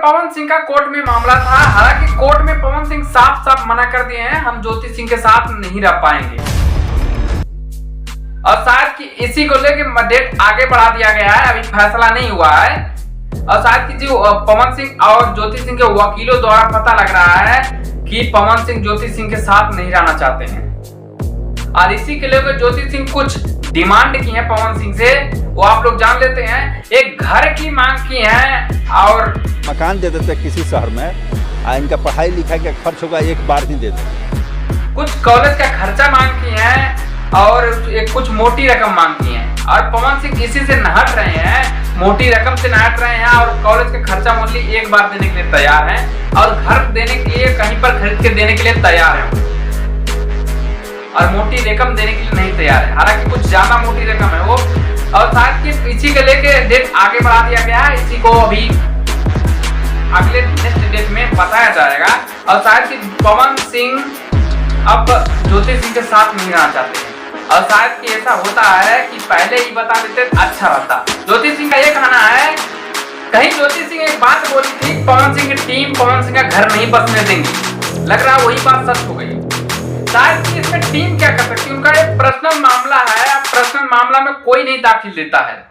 पवन सिंह का कोर्ट में मामला था। हालांकि कोर्ट में पवन सिंह साफ साफ मना कर दिए हैं, हम ज्योति सिंह के साथ नहीं रह पाएंगे। और शायद कि इसी को लेकर डेट आगे बढ़ा दिया गया है, अभी फैसला नहीं हुआ है। और शायद कि जो पवन सिंह और ज्योति सिंह के वकीलों द्वारा पता लग रहा है कि पवन सिंह ज्योति सिंह के साथ नहीं रहना चाहते हैं। और इसी के लेकर ज्योति सिंह कुछ डिमांड की है पवन सिंह से, वो आप लोग जान लेते हैं। एक घर की मांग की है और मकान दे देते किसी शहर में, इनका पढ़ाई लिखाई का खर्च होगा एक बार ही दे देते। कुछ कॉलेज का खर्चा मांग की है और एक कुछ मोटी रकम मांग की है। और पवन सिंह इसी से नहट रहे हैं, मोटी रकम से नहट रहे हैं और कॉलेज का खर्चा मूल्य एक बार देने के लिए तैयार हैं और घर देने के लिए कहीं पर खरीद के देने के लिए तैयार हैं और मोटी रकम देने के लिए नहीं तैयार है। हालांकि कुछ ज्यादा मोटी रकम है वो। और साथ ही इसी के लेके डेट आगे बढ़ा दिया गया है, इसी को अभी अगले नेक्स्ट डेट में बताया जाएगा। और शायद कि पवन सिंह अब ज्योति सिंह के साथ नहीं रहना चाहते हैं और शायद कि ऐसा होता है कि पहले ही बता देते अच्छा रहता। ज्योति सिंह का ये कहना है, कहीं ज्योति सिंह एक बात बोली थी, पवन सिंह की टीम पवन सिंह का घर नहीं बसने देंगी, लग रहा है वही बात सच हो गई। शायद कि इसमें टीम क्या कर सकती है, उनका एक पर्सनल मामला है, पर्सनल मामला में कोई नहीं दाखिल देता है।